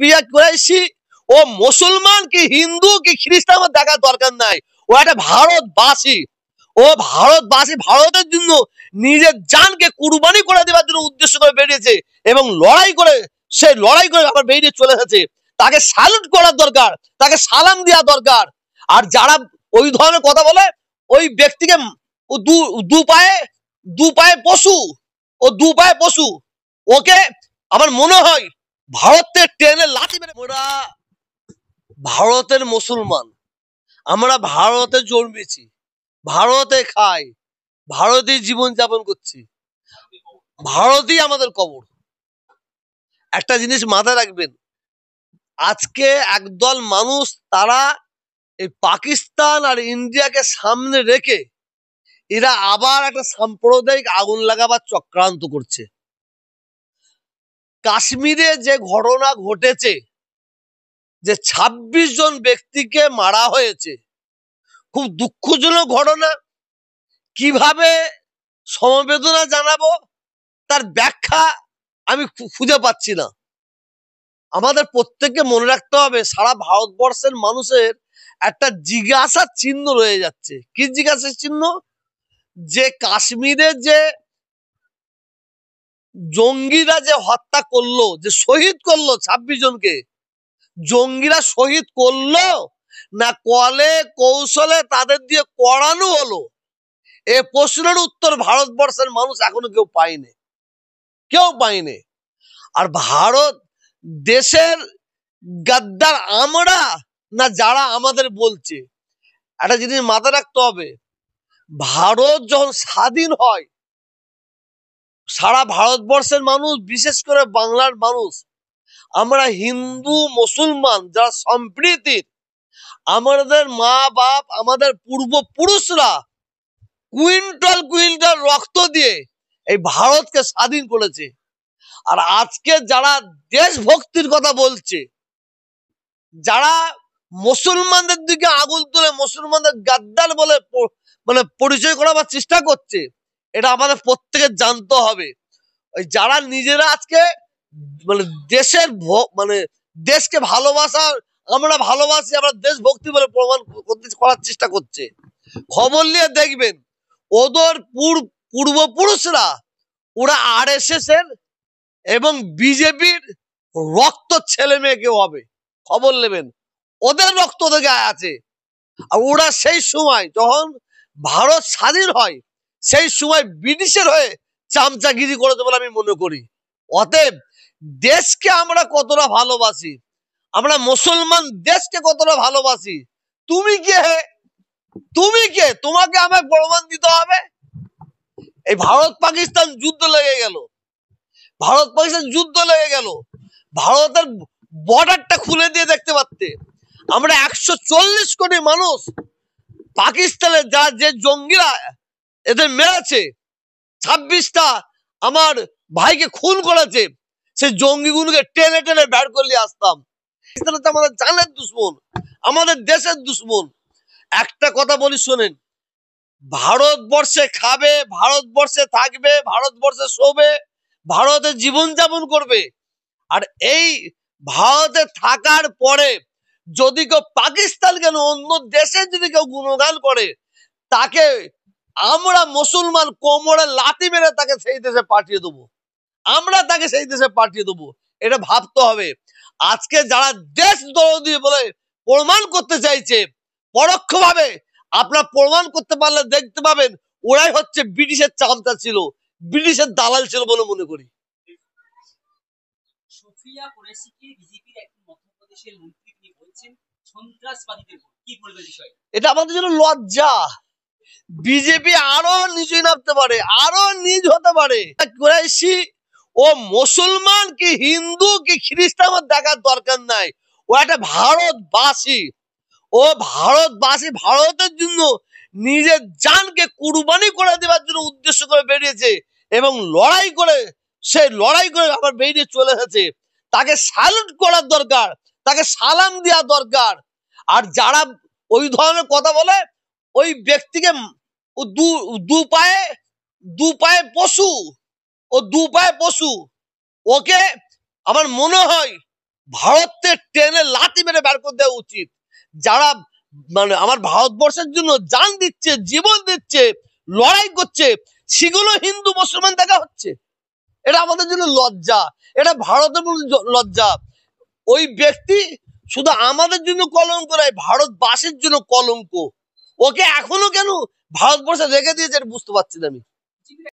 সুফিয়া কুরাইশি ও মুসলমান কি হিন্দু কি খ্রিস্টান আমার দেখার দরকার নাই। ও একটা ভারতবাসী, ও ভারতবাসী, ভারতের জন্য নিজের জানকে কুরবানি করে দেওয়ার জন্য উদ্দেশ্য করে বেরিয়েছে এবং লড়াই করে আবার বেরিয়ে চলে এসেছে। তাকে স্যালুট করার দরকার, তাকে সালাম দেওয়া দরকার। আর যারা ওই ধরনের কথা বলে ওই ব্যক্তিকে দু পায়ে পশু, ওকে আমার মনে হয় ভারতের ট্রেনে লাঠি মেরে। ওরা ভারতের মুসলমান, আমরা ভারতে জন্মেছি, ভারতে খাই, ভারতেই জীবন যাপন করছি, ভারতই আমাদের কবর। একটা জিনিস মাথায় রাখবেন, আজকে একদল মানুষ তারা এই পাকিস্তান আর ইন্ডিয়াকে সামনে রেখে এরা আবার একটা সাম্প্রদায়িক আগুন লাগাবার চক্রান্ত করছে। কাশ্মীরে যে ঘটনা ঘটেছে, যে ২৬ জন ব্যক্তিকে মারা হয়েছে, খুব দুঃখজনক ঘটনা। কিভাবে সমবেদনা জানাবো তার ব্যাখ্যা আমি খুঁজে পাচ্ছি না। আমাদের প্রত্যেককে মনে রাখতে হবে, সারা ভারতবর্ষের মানুষের একটা জিজ্ঞাসার চিহ্ন রয়ে যাচ্ছে। কি জিজ্ঞাসার চিহ্ন? যে কাশ্মীরে যে জঙ্গিরা যে হত্যা করলো, যে শহীদ করলো ২৬ জনকে, জঙ্গিরা শহীদ করলো না কলে কৌশলে তাদের দিয়ে করানো হলো? এ প্রশ্নের উত্তর ভারতবর্ষের মানুষ এখনো কেউ পায়নি। আর ভারত দেশের গাদ্দার আমরা না যারা আমাদের বলছে? একটা জিনিস মাথায় রাখতে হবে, ভারত যখন স্বাধীন হয়, সারা ভারতবর্ষের মানুষ, বিশেষ করে বাংলার মানুষ, আমরা হিন্দু মুসলমান যারা সম্প্রীতির, আমাদের মা বাপ, আমাদের পূর্বপুরুষরা কুইন্টাল কুইন্টাল রক্ত দিয়ে এই ভারতকে স্বাধীন করেছে। আর আজকে যারা দেশভক্তির কথা বলছে, যারা মুসলমানদের দিকে আঙুল তুলে মুসলমানদের গাদ্দার বলে পরিচয় করাবার চেষ্টা করছে, এটা আমাদের প্রত্যেকের জানতে হবে। যারা নিজেরা আজকে দেশের দেশকে ভালোবাসার, আমরা ভালোবাসি, আমরা দেশভক্তি বলে প্রমাণ করার চেষ্টা করছে, খবর নিয়ে দেখবেন ওদের পূর্বপুরুষরা ওরা RSS এর এবং বিজেপির রক্ত ছেলে মেয়ে কেউ হবে, খবর নেবেন, ওদের রক্ত ওদের গায়ে আছে। আর ওরা সেই সময় যখন ভারত স্বাধীন হয়, সেই সময় ব্রিটিশের হয়ে চামচাগিরি করেছে বলে আমি মনে করি। অতএব দেশকে আমরা কতটা ভালোবাসি, আমরা মুসলমান দেশকে কতটা ভালোবাসি, তুমি কে? তোমাকে আমাকে প্রমাণ দিতে হবে। এই ভারত পাকিস্তান যুদ্ধ লেগে গেল, ভারতের বর্ডারটা খুলে দিয়ে দেখতে পারতে। আমরা ১৪০ কোটি মানুষ, পাকিস্তানের যে জঙ্গিরা এদের মেরেছে, ২৬টা আমার ভাইকে খুন করেছে, সেই জঙ্গিগুলোকে টেনে টেনে বের করলে আসতাম। আমাদের জানের দুশ্মন, আমাদের দেশের দুশ্মন। একটা কথা বলি শোনেন, ভারতবর্ষে খাবে, ভারতবর্ষে থাকবে, ভারতবর্ষে শোবে, ভারতে জীবনযাপন করবে। আর এই ভারতে থাকার পরে যদি কেউ পাকিস্তান কেন অন্য দেশে যদি কেউ গুণগান করে, তাকে আমরা মুসলমান কোমরে লাথি মেরে তাকে সেই দেশে পাঠিয়ে দেবো, এটা ভাবতে হবে। আজকে যারা দেশদ্রোহী বলে প্রমাণ করতে চাইছে, পরোক্ষভাবে আপনার প্রমাণ করতে পারলে দেখতে পাবেন ওরাই হচ্ছে ব্রিটিশের চামচা ছিল, ব্রিটিশের দালাল ছিল বলে মনে করি। সুফিয়া কুরাইশিকে বিজেপির একজন মধ্যপ্রদেশের মন্ত্রী তিনি বলছেন সন্ত্রাসবাদীদের, কি বলবেন বিষয়ে? এটা আমাদের জন্য লজ্জা। বিজেপি আরো নিচে নামতে পারে, আরো নিচ হতে পারে। কুরাইশি ও মুসলমান কি হিন্দু কি খ্রিস্টান আমার দেখার দরকার নাই। ও একটা ভারতবাসী, ভারতের জন্য নিজের জানকে কুরবানি করে দেওয়ার জন্য উদ্দেশ্য করে বেরিয়েছে এবং লড়াই করে আবার বেরিয়ে চলে এসেছে। তাকে স্যালুট করার দরকার, তাকে সালাম দেওয়া দরকার। আর যারা ওই ধরনের কথা বলে ওই ব্যক্তিকে দু পায়ে পশু, ওকে আমার মনে হয় ভারতের টেনে লাথি মেরে বের করে দেওয়া উচিত। যারা মানে আমার ভারতবর্ষের জন্য জান দিচ্ছে, জীবন দিচ্ছে, লড়াই করছে, সেগুলো হিন্দু মুসলমান দেখা হচ্ছে। এটা আমাদের জন্য লজ্জা, এটা ভারতের লজ্জা। ওই ব্যক্তি শুধু আমাদের জন্য কলঙ্ক নয়, ভারতবাসীর জন্য কলঙ্ক। ওকে এখনো কেন ভারতবর্ষে রেখে দিয়েছে বুঝতে পারছি না আমি।